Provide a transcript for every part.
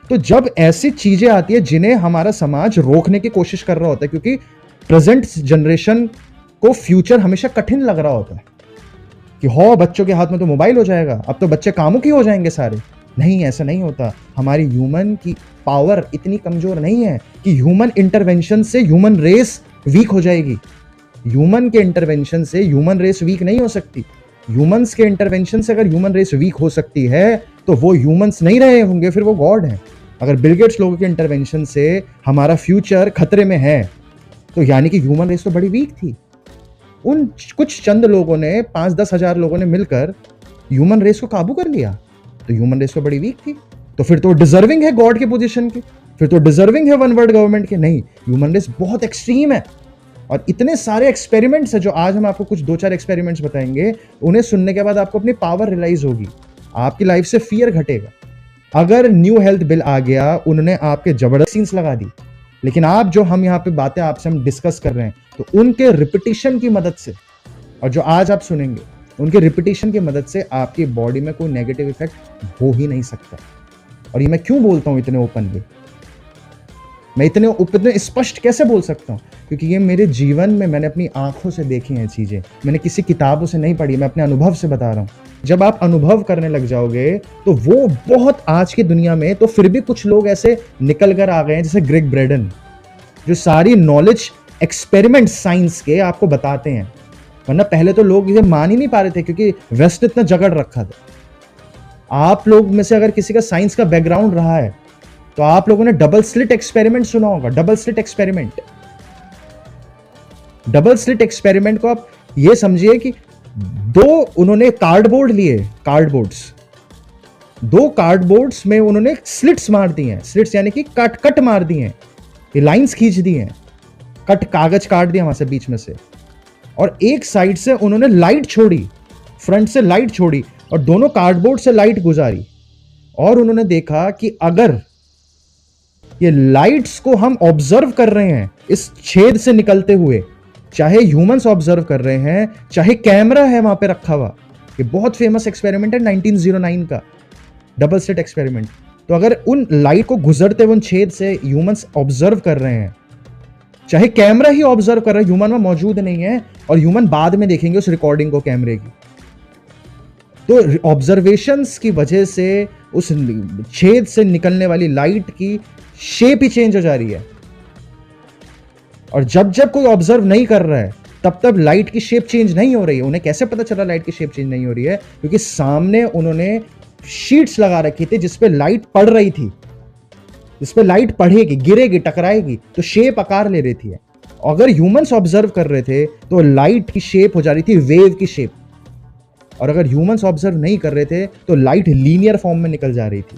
तो जब ऐसी चीजें आती है जिन्हें हमारा समाज रोकने की कोशिश कर रहा होता है, क्योंकि प्रेजेंट जनरेशन को फ्यूचर हमेशा कठिन लग रहा होता है कि हो बच्चों के हाथ में तो मोबाइल हो जाएगा, अब तो बच्चे कामुक ही हो जाएंगे सारे। नहीं, ऐसा नहीं होता। हमारी ह्यूमन की पावर इतनी कमजोर नहीं है कि ह्यूमन इंटरवेंशन से ह्यूमन रेस वीक हो जाएगी। ह्यूमन के इंटरवेंशन से ह्यूमन रेस वीक नहीं हो सकती। ह्यूमंस के इंटरवेंशन से अगर ह्यूमन रेस वीक हो सकती है तो वो ह्यूमंस नहीं रहे होंगे, फिर वो गॉड हैं। अगर बिल गेट्स लोगों के इंटरवेंशन से हमारा फ्यूचर खतरे में है तो यानी कि ह्यूमन रेस तो बड़ी वीक थी। उन कुछ चंद लोगों ने, 5-10 हजार लोगों ने मिलकर ह्यूमन रेस को काबू कर लिया, तो ह्यूमन रेस तो बड़ी वीक थी। तो फिर तो डिजर्विंग है गॉड के पोजीशन की, फिर तो डिजर्विंग है वन वर्ल्ड गवर्नमेंट के। नहीं, ह्यूमन रेस बहुत एक्सट्रीम है। और इतने सारे एक्सपेरिमेंट्स है जो आज हम आपको कुछ 2-4 एक्सपेरिमेंट्स बताएंगे, उन्हें सुनने के बाद आपको अपनी पावर रियलाइज होगी, आपकी लाइफ से फियर घटेगा। अगर न्यू हेल्थ बिल आ गया, उन्होंने आपके जबरदस्त सीन्स लगा दी, लेकिन आप जो हम यहाँ पे बातें आपसे हम डिस्कस कर रहे हैं, तो उनके रिपीटिशन की मदद से, और जो आज आप सुनेंगे उनके रिपीटिशन की मदद से आपकी बॉडी में कोई नेगेटिव इफेक्ट हो ही नहीं सकता। और ये मैं क्यों बोलता हूं इतने ओपनली, मैं इतने स्पष्ट कैसे बोल सकता हूं? क्योंकि ये मेरे जीवन में मैंने अपनी आंखों से देखी हैं चीजें, मैंने किसी किताबों से नहीं पढ़ी, मैं अपने अनुभव से बता रहा हूं। जब आप अनुभव करने लग जाओगे तो वो बहुत, आज की दुनिया में तो फिर भी कुछ लोग ऐसे निकल कर आ गए हैं जैसे ग्रेग ब्रेडन, जो सारी नॉलेज एक्सपेरिमेंट साइंस के आपको बताते हैं। वरना पहले तो लोग इसे मान ही नहीं पा रहे थे क्योंकि वेस्ट इतना जकड़ रखा था। आप लोग में से अगर किसी का साइंस का बैकग्राउंड रहा है तो आप लोगों ने डबल स्लिट एक्सपेरिमेंट सुना होगा। Double slit experiment, double slit experiment को आप ये समझिए कि उन्होंने कार्डबोर्ड लिए, दो कार्डबोर्ड्स में उन्होंने स्लिट्स मार दी हैं। स्लिट्स यानी कि कट मार दी हैं, ये लाइंस खींच दी हैं, कागज काट दिया वहां से बीच में से, और एक साइड से उन्होंने लाइट छोड़ी, फ्रंट से लाइट छोड़ी और दोनों कार्डबोर्ड से लाइट गुजारी। और उन्होंने देखा कि अगर ये लाइट्स को हम ऑब्जर्व कर रहे हैं इस छेद से निकलते हुए, चाहे ह्यूमंस ऑब्जर्व कर रहे हैं, चाहे कैमरा है वहां पे रखा हुआ, ये बहुत फेमस एक्सपेरिमेंट है 1909 का डबल स्लिट एक्सपेरिमेंट। तो अगर उन लाइट को गुजरते हुए उन छेद से ह्यूमंस ऑब्जर्व कर रहे हैं, चाहे कैमरा ही ऑब्जर्व कर रहा है, ह्यूमन में मौजूद नहीं है और ह्यूमन बाद में देखेंगे उस रिकॉर्डिंग को कैमरे की, तो ऑब्जर्वेशंस की वजह से उस छेद से निकलने वाली लाइट की शेप ही चेंज हो जा रही है। और जब जब कोई ऑब्जर्व नहीं कर रहा है तब तब लाइट की शेप चेंज नहीं हो रही है। उन्हें कैसे पता चला लाइट की शेप चेंज नहीं हो रही है? क्योंकि सामने उन्होंने शीट्स लगा रखी थी जिसपे लाइट पड़ रही थी, जिसपे लाइट पड़ेगी, गिरेगी, टकराएगी तो शेप आकार ले रही थी। अगर ह्यूमंस ऑब्जर्व कर रहे थे तो लाइट की शेप हो जा रही थी वेव की शेप, और अगर ह्यूमंस ऑब्जर्व नहीं कर रहे थे तो लाइट लीनियर फॉर्म में निकल जा रही थी।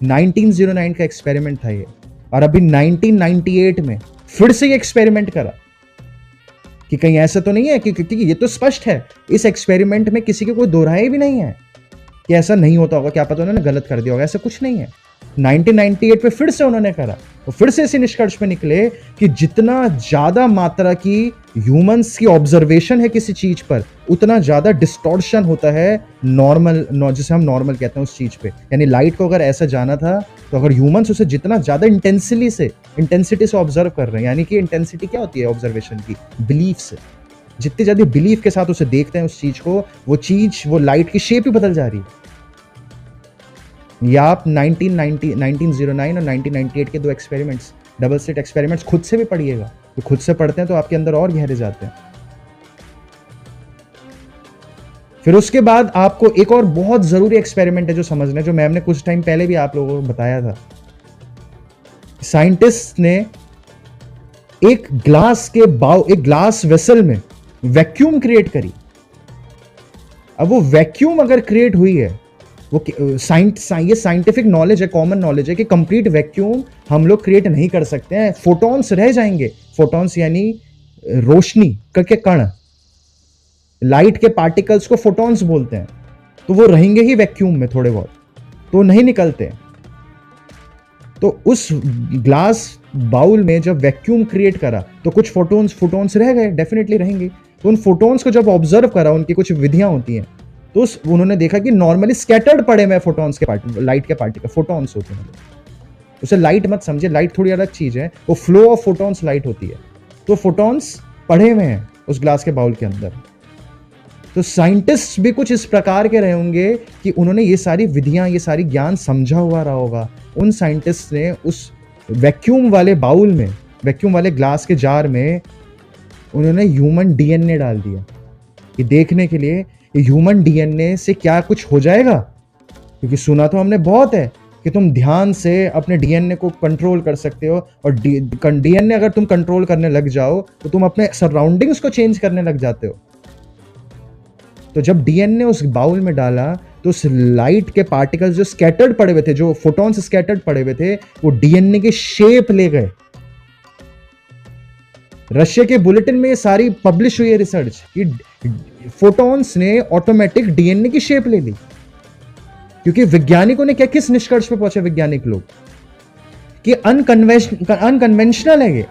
1909 का एक्सपेरिमेंट था ये, और अभी 1998 में फिर से ये एक्सपेरिमेंट करा कि कहीं ऐसा तो नहीं है, क्योंकि ये तो स्पष्ट है, इस एक्सपेरिमेंट में किसी के कोई दो राय भी नहीं है कि ऐसा नहीं होता होगा, क्या पता उन्होंने गलत कर दिया होगा, ऐसा कुछ नहीं है। 1998 पे फिर से उन्होंने करा, तो फिर से इसी निष्कर्ष पे निकले कि जितना ज्यादा मात्रा की ह्यूमंस की ऑब्जर्वेशन है किसी चीज पर, उतना ज्यादा डिस्टॉर्शन होता है नॉर्मल, जिसे हम नॉर्मल कहते हैं उस चीज पे। यानी लाइट को अगर ऐसा जाना था तो अगर ह्यूमंस उसे जितना ज्यादा इंटेंसिटी से ऑब्जर्व कर रहे हैं, यानी कि इंटेंसिटी क्या होती है ऑब्जर्वेशन की? बिलीफ से। जितनी ज्यादा बिलीफ के साथ उसे देखते हैं उस चीज को, वो लाइट की शेप ही बदल जा रही है। या आप 1909 और 1998 के दो एक्सपेरिमेंट्स, डबल स्लिट एक्सपेरिमेंट्स खुद से भी पढ़िएगा, तो खुद से पढ़ते हैं तो आपके अंदर और गहरे जाते हैं। फिर उसके बाद आपको एक और बहुत जरूरी एक्सपेरिमेंट है जो समझना है, जो मैम ने कुछ टाइम पहले भी आप लोगों को बताया था। साइंटिस्ट ने एक ग्लास वेसल में वैक्यूम क्रिएट करी। अब वो वैक्यूम अगर क्रिएट हुई है, वो ये साइंटिफिक नॉलेज है, कॉमन नॉलेज है कि कंप्लीट वैक्यूम हम लोग क्रिएट नहीं कर सकते हैं, फोटॉन्स रह जाएंगे। फोटॉन्स यानी रोशनी के कण, लाइट के पार्टिकल्स को फोटॉन्स बोलते हैं, तो वो रहेंगे ही वैक्यूम में थोड़े बहुत, तो नहीं निकलते। तो उस ग्लास बाउल में जब वैक्यूम क्रिएट करा तो कुछ फोटॉन्स रह गए, डेफिनेटली रहेंगे। तो उन फोटॉन्स को जब ऑब्जर्व करा, उनकी कुछ विधियां होती हैं, तो उन्होंने देखा कि नॉर्मली स्कैटर्ड पड़े हुए फोटॉन्स के लाइट के पार्टिकल फोटॉन्स होते हैं। उसे लाइट मत समझे, लाइट थोड़ी अलग चीज है, वो फ्लो ऑफ फोटॉन्स लाइट होती है। तो फोटॉन्स पड़े हुए हैं उस ग्लास के बाउल के अंदर। तो साइंटिस्ट भी कुछ इस प्रकार के रहे होंगे कि उन्होंने ये सारी विधियां, ये सारी ज्ञान समझा हुआ रहा होगा। उन साइंटिस्ट ने उस वैक्यूम वाले बाउल में, वैक्यूम वाले ग्लास के जार में उन्होंने ह्यूमन डीएनए डाल दिया कि देखने के लिए ह्यूमन डीएनए से क्या कुछ हो जाएगा। क्योंकि सुना तो हमने बहुत है कि तुम ध्यान से अपने डीएनए को कंट्रोल कर सकते हो, और डीएनए अगर तुम कंट्रोल करने लग जाओ तो तुम अपने सराउंडिंग्स को चेंज करने लग जाते हो। तो जब डीएनए उस बाउल में डाला तो उस लाइट के पार्टिकल्स जो स्कैटर्ड पड़े हुए थे, जो फोटॉन्स स्कैटर्ड पड़े हुए थे, वो डीएनए की शेप ले गए। रशिया के बुलेटिन में ये सारी पब्लिश हुई है रिसर्च कि फोटॉन्स ने ऑटोमेटिक डीएनए की शेप ले ली। क्योंकि वैज्ञानिकों ने क्या, किस निष्कर्ष पे पहुंचे वैज्ञानिक लोग कि अनकन्वेंशनल है ये।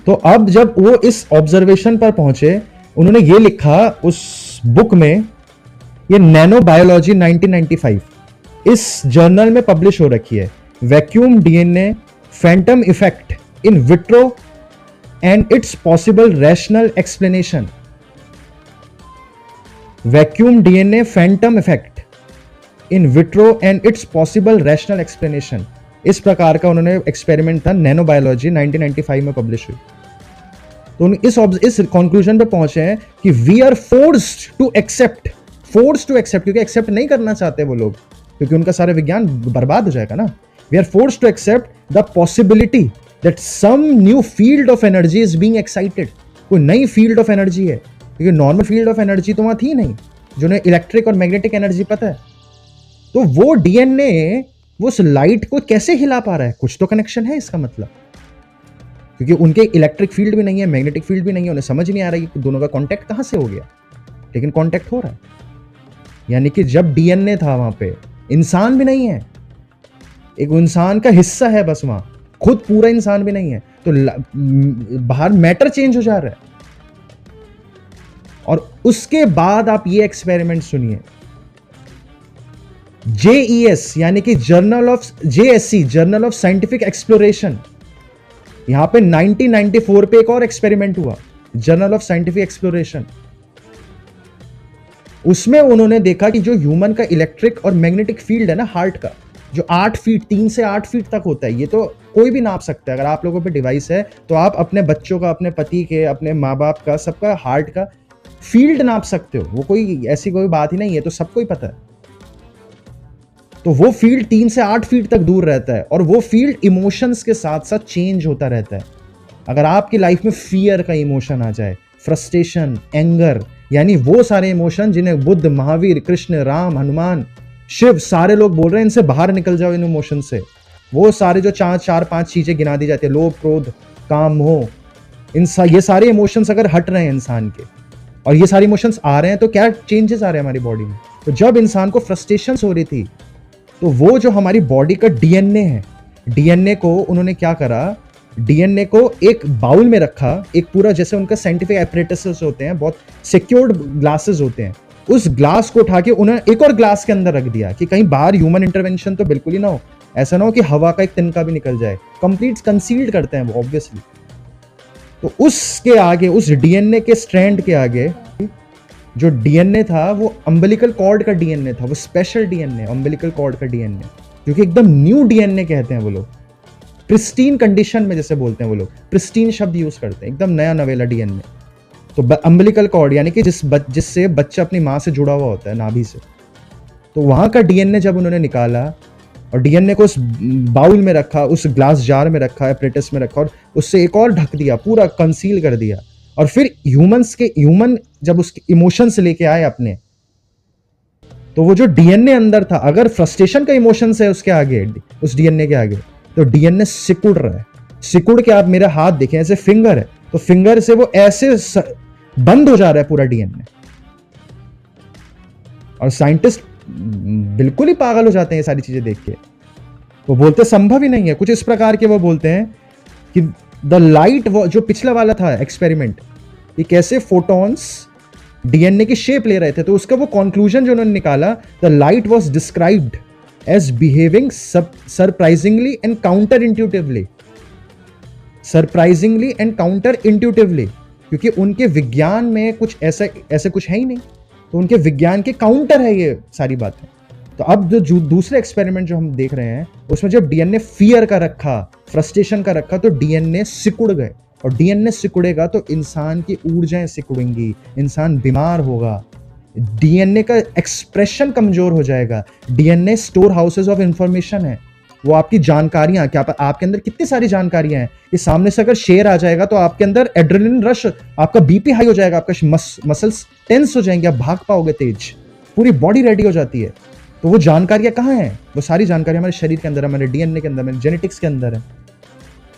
तो अब जब वो इस ऑब्जर्वेशन पर पहुंचे, उन्होंने ये लिखा उस बुक में, ये नैनो बायोलॉजी 1995 इस जर्नल में पब्लिश हो रखी है, vacuum DNA Phantom effect in vitro and it's possible rational explanation. Vacuum DNA Phantom effect in vitro and it's possible rational explanation, इस प्रकार का उन्होंने एक्सपेरिमेंट था, नैनो बायोलॉजी 1995 में पब्लिश हुई। तो इस कंक्लूजन पे पहुंचे हैं कि we are forced to accept, क्योंकि एक्सेप्ट नहीं करना चाहते वो लोग, क्योंकि उनका सारा विज्ञान बर्बाद हो जाएगा ना। We are forced to accept the possibility that some new field of energy is being excited. कोई नई फील्ड ऑफ एनर्जी है, क्योंकि नॉर्मल फील्ड ऑफ एनर्जी तो वहां थी नहीं, जो उन्हें इलेक्ट्रिक और मैग्नेटिक एनर्जी पता है। तो वो डीएनए वो उस लाइट को कैसे हिला पा रहा है, कुछ तो कनेक्शन है इसका मतलब, क्योंकि उनके इलेक्ट्रिक फील्ड भी नहीं है, मैग्नेटिक फील्ड भी नहीं है, उन्हें समझ नहीं आ रहा है कि दोनों का कांटेक्ट कहां से हो गया, लेकिन कांटेक्ट हो रहा है। यानी कि जब डीएनए था वहां पे, इंसान भी नहीं है, एक इंसान का हिस्सा है बस वहां, खुद पूरा इंसान भी नहीं है, तो बाहर मैटर चेंज हो जा रहा है। और उसके बाद आप ये एक्सपेरिमेंट सुनिए, JES यानी कि journal of JSC, journal of scientific exploration, यहां पे 1994 पे एक और एक्सपेरिमेंट हुआ, जर्नल ऑफ साइंटिफिक एक्सप्लोरेशन। उसमें उन्होंने देखा कि जो ह्यूमन का इलेक्ट्रिक और मैग्नेटिक फील्ड है ना, हार्ट का, जो 8 फीट, 3 से 8 फीट तक होता है, ये तो कोई भी नाप सकता है। अगर आप लोगों पे डिवाइस है तो आप अपने बच्चों का, अपने पति के, अपने माँ बाप का, सबका हार्ट का फील्ड नाप सकते हो। वो कोई ऐसी कोई बात ही नहीं है, तो सबको ही पता है। तो वो फील्ड 3 से 8 फीट तक दूर रहता है, और वो फील्ड इमोशंस के साथ साथ चेंज होता रहता है। अगर आपकी लाइफ में फियर का इमोशन आ जाए, फ्रस्ट्रेशन, एंगर, यानी वो सारे इमोशन जिन्हें बुद्ध, महावीर, कृष्ण, राम, हनुमान, शिव, सारे लोग बोल रहे हैं इनसे बाहर निकल जाओ, इन इमोशन से, वो सारे जो 4-5 चीजें गिना दी जाती है, लोभ, क्रोध, काम, मोह, ये सारे इमोशंस अगर हट रहे हैं इंसान के, और ये सारे इमोशंस आ रहे हैं, तो क्या चेंजेस आ रहे हैं हमारी बॉडी में। तो जब इंसान को फ्रस्ट्रेशन हो रही थी, तो वो जो हमारी बॉडी का डीएनए है, डीएनए को उन्होंने क्या करा, डीएनए को एक बाउल में रखा, एक पूरा, जैसे उनका साइंटिफिक एपरेटसेस होते हैं, बहुत सिक्योर्ड ग्लासेस होते हैं, उस ग्लास को उठा के उन्होंने एक और ग्लास के अंदर रख दिया कि कहीं बाहर ह्यूमन इंटरवेंशन तो बिल्कुल ही ना हो, ऐसा ना हो कि हवा का एक तिनका भी निकल जाए। कंप्लीट कंसील्ड करते हैं वो ऑब्वियसली। तो उसके आगे, उस डीएनए के स्ट्रैंड के आगे, जो डीएनए था वो अम्बिलिकल कॉर्ड का डीएनए था, वो स्पेशल डीएनए, अम्बिलिकल कॉर्ड का डीएनए, क्योंकि एकदम न्यू डीएनए कहते हैं वो लोग, प्रिस्टीन कंडीशन में जैसे बोलते हैं वो लोग, प्रिस्टीन शब्द यूज करते हैं, एकदम नया नवेला डीएनए। तो अम्बिलिकल कॉर्ड यानी कि जिससे बच्चा अपनी माँ से जुड़ा हुआ होता है, नाभि से, तो वहां का डीएनए जब उन्होंने निकाला और डीएनए को उस बाउल में रखा, उस ग्लास जार में रखा, एपरेटस में रखा, और उससे एक और ढक दिया, पूरा कंसील कर दिया, और फिर ह्यूमन जब उसके इमोशंस लेके आए अपने, तो वो जो डीएनए अंदर था, अगर फ्रस्ट्रेशन का इमोशंस है उसके आगे, उस डीएनए के आगे, तो डीएनए सिकुड़ रहा है। सिकुड़ के आप मेरा हाथ देखें, ऐसे फिंगर है, तो फिंगर से वो ऐसे बंद हो जा रहा है पूरा डीएनए। और साइंटिस्ट बिल्कुल ही पागल हो जाते हैं ये सारी चीजें देख के। वो बोलते संभव ही नहीं है, कुछ इस प्रकार के वो बोलते हैं कि द लाइट, जो पिछला वाला था एक्सपेरिमेंट, ये कैसे फोटॉन्स डीएनए की शेप ले रहे थे। तो उसका वो कंक्लूजन जो उन्होंने निकाला, the light was described as behaving surprisingly and counter intuitively, surprisingly and counter intuitively, क्योंकि उनके विज्ञान में कुछ ऐसे कुछ है ही नहीं, तो उनके विज्ञान के काउंटर है ये सारी बातें। तो अब जो दूसरे एक्सपेरिमेंट जो हम देख रहे हैं, उसमें जब डीएनए फियर का रखा, फ्रस्ट्रेशन का रखा, तो डीएनए सिकुड़ गए, और डीएनए सिकुड़ेगा तो इंसान की ऊर्जाएं सिकुड़ेंगी, इंसान बीमार होगा, डीएनए का एक्सप्रेशन कमजोर हो जाएगा। DNA store houses of information है, वो आपकी जानकारियां, क्या आपके अंदर कितनी सारी जानकारियां हैं, कि सामने से अगर शेर आ जाएगा तो आपके अंदर एड्रेनलिन रश, आपका बीपी हाई हो जाएगा, आपका मसल्स टेंस हो जाएंगे, आप भाग पाओगे तेज, पूरी बॉडी रेडी हो जाती है। तो वो जानकारियां कहाँ हैं? वो सारी जानकारी हमारे शरीर के अंदर, हमारे डीएनए के अंदर, हमारे जेनेटिक्स के अंदर है।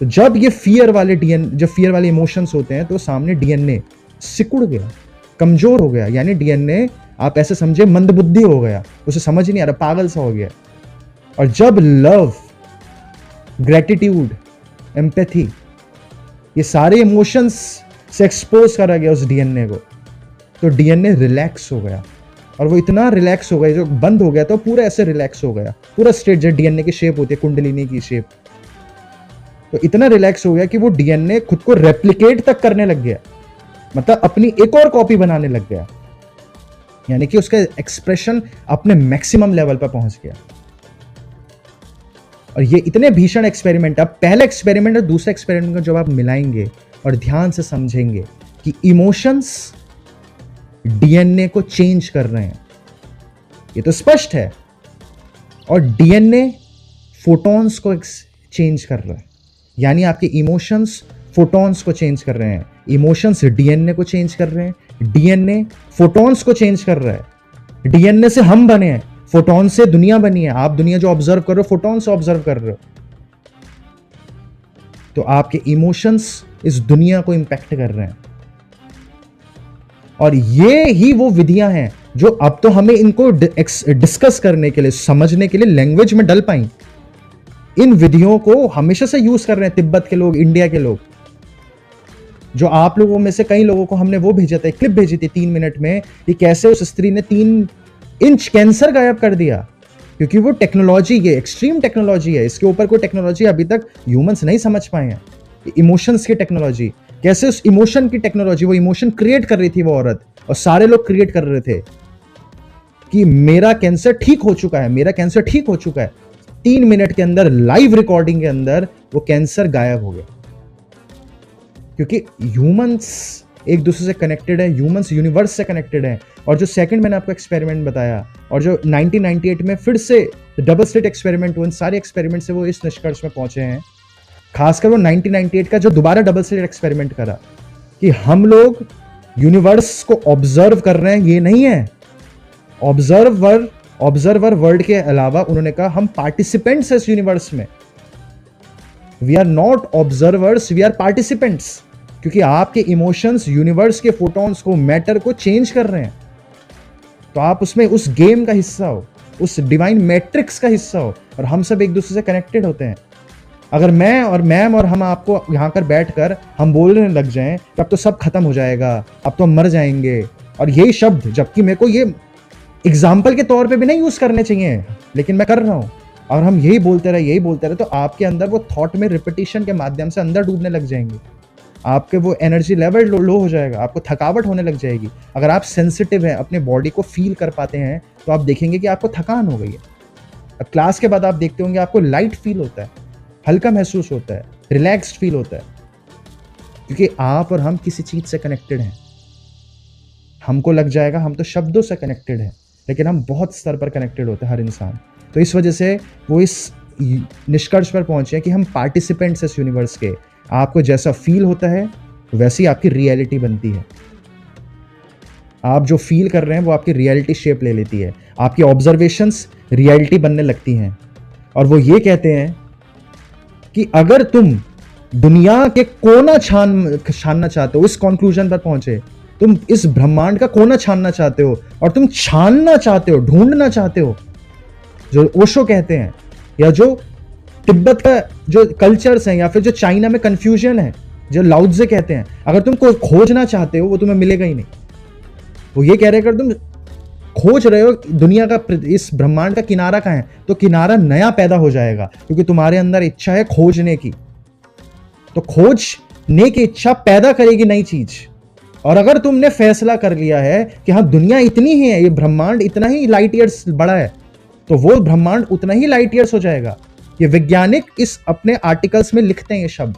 तो जब ये फियर वाले इमोशंस होते हैं, तो सामने डीएनए सिकुड़ गया, कमजोर हो गया, यानी डीएनए आप ऐसे समझे मंदबुद्धि हो गया, उसे समझ ही नहीं आ रहा, पागल सा हो गया। और जब लव, ग्रेटिट्यूड, एम्पैथी, ये सारे इमोशंस से एक्सपोज करा गया उस डीएनए को, तो डीएनए रिलैक्स हो गया। और वो इतना रिलैक्स हो गया, जो बंद हो गया तो पूरा ऐसे रिलैक्स हो गया, पूरा स्ट्रेट, जो डीएनए की शेप होती है कुंडलिनी की शेप, तो इतना रिलैक्स हो गया कि वो डीएनए खुद को रेप्लिकेट तक करने लग गया, मतलब अपनी एक और कॉपी बनाने लग गया, यानी कि उसका एक्सप्रेशन अपने मैक्सिमम लेवल पर पहुंच गया। और ये इतने भीषण एक्सपेरिमेंट, अब पहले एक्सपेरिमेंट और दूसरे एक्सपेरिमेंट को जब आप मिलाएंगे और ध्यान से समझेंगे कि इमोशंस डीएनए को चेंज कर रहे हैं, ये तो स्पष्ट है, और डीएनए फोटॉन्स को चेंज कर रहा है, यानी आपके इमोशंस फोटॉन्स को चेंज कर रहे हैं, इमोशंस डीएनए को चेंज कर रहे हैं, डीएनए फोटॉन्स को चेंज कर रहा है। डीएनए से हम बने हैं, फोटॉन से दुनिया बनी है, आप दुनिया जो ऑब्जर्व कर रहे हो फोटॉन से ऑब्जर्व कर रहे हो। तो आपके इमोशंस इस दुनिया को इंपैक्ट कर रहे हैं, और ये ही वो विधियां हैं जो अब तो हमें इनको डिस्कस करने के लिए, समझने के लिए लैंग्वेज में डल पाई। इन विधियों को हमेशा से यूज कर रहे हैं तिब्बत के लोग, इंडिया के लोग। जो आप लोगों में से कई लोगों को हमने वो भेजा था, क्लिप भेजी थी 3 मिनट में, कि कैसे उस स्त्री ने 3 इंच कैंसर गायब कर दिया, क्योंकि वो टेक्नोलॉजी, ये एक्सट्रीम टेक्नोलॉजी है, इसके ऊपर कोई टेक्नोलॉजी अभी तक ह्यूमंस नहीं समझ पाए हैं। इमोशंस की टेक्नोलॉजी, कैसे उस इमोशन की टेक्नोलॉजी, वो इमोशन क्रिएट कर रही थी वो औरत, और सारे लोग क्रिएट कर रहे थे कि मेरा कैंसर ठीक हो चुका है, मेरा कैंसर ठीक हो चुका है। 3 मिनट के अंदर लाइव रिकॉर्डिंग के अंदर वो कैंसर गायब हो गया, क्योंकि ह्यूमंस एक दूसरे से कनेक्टेड है, ह्यूमंस यूनिवर्स से कनेक्टेड है। और जो सेकंड मैंने आपको एक्सपेरिमेंट बताया, और जो 1998 में फिर से डबल स्लिट एक्सपेरिमेंट हुए, सारे एक्सपेरिमेंट से वो इस निष्कर्ष में पहुंचे हैं, खासकर वो 1998 का जो दोबारा डबल स्लिट एक्सपेरिमेंट करा, कि हम लोग यूनिवर्स को ऑब्जर्व कर रहे हैं, ये नहीं है ऑब्जर्वर वर्ल्ड के अलावा उन्होंने कहा हम पार्टिसिपेंट्स हैं इस यूनिवर्स में। We are not observers, we are participants, क्योंकि आपके इमोशंस यूनिवर्स के फोटॉन्स को, मैटर को चेंज कर रहे हैं। तो आप उसमें उस गेम का हिस्सा हो, उस डिवाइन मैट्रिक्स का हिस्सा हो, और हम सब एक दूसरे से कनेक्टेड होते हैं। अगर मैं और मैम और हम आपको यहाँ कर बैठकर हम बोलने लग जाएं तब तो सब खत्म हो जाएगा, अब तो हम मर जाएंगे, और यही शब्द, जबकि मेरे को ये एग्जाम्पल के तौर पे भी नहीं यूज करने चाहिए, लेकिन मैं कर रहा हूँ, और हम यही बोलते रहे, तो आपके अंदर वो थॉट में रिपीटिशन के माध्यम से अंदर डूबने लग जाएंगे, आपके वो एनर्जी लेवल लो हो जाएगा, आपको थकावट होने लग जाएगी। अगर आप सेंसिटिव हैं, अपने बॉडी को फील कर पाते हैं, तो आप देखेंगे कि आपको थकान हो गई है। अब क्लास के बाद आप देखते होंगे आपको लाइट फील होता है, हल्का महसूस होता है, रिलैक्स्ड फील होता है, क्योंकि आप और हम किसी चीज से कनेक्टेड हैं। हमको लग जाएगा हम तो शब्दों से कनेक्टेड हैं, लेकिन हम बहुत स्तर पर कनेक्टेड होते हैं, हर इंसान। तो इस वजह से वो इस निष्कर्ष पर पहुंचे कि हम पार्टिसिपेंट्स इस यूनिवर्स के। आपको जैसा फील होता है वैसी आपकी रियलिटी बनती है। आप जो फील कर रहे हैं वो आपकी रियलिटी शेप ले लेती है, आपकी ऑब्जर्वेशंस रियलिटी बनने लगती हैं। और वो ये कहते हैं कि अगर तुम दुनिया के कोना छानना चाहते हो, इस कंक्लूजन पर पहुंचे, तुम इस ब्रह्मांड का कोना छानना चाहते हो, और तुम छानना चाहते हो, ढूंढना चाहते हो, जो ओशो कहते हैं, या जो तिब्बत का जो कल्चर्स हैं, या फिर जो चाइना में कंफ्यूजन है, जो लाओत्से कहते हैं, अगर तुम कोई खोजना चाहते हो वो तुम्हें मिलेगा ही नहीं। वो ये कह रहे हैं, अगर तुम खोज रहे हो दुनिया का, इस ब्रह्मांड का किनारा कहाँ है, तो किनारा नया पैदा हो जाएगा, क्योंकि तुम्हारे अंदर इच्छा है खोजने की। तो खोजने की इच्छा पैदा करेगी नई चीज। और अगर तुमने फैसला कर लिया है कि हाँ दुनिया इतनी ही है, ये ब्रह्मांड इतना ही लाइट ईयर्स बड़ा है, तो वो ब्रह्मांड उतना ही लाइट ईयर्स हो जाएगा। ये वैज्ञानिक इस अपने आर्टिकल्स में लिखते हैं ये शब्द।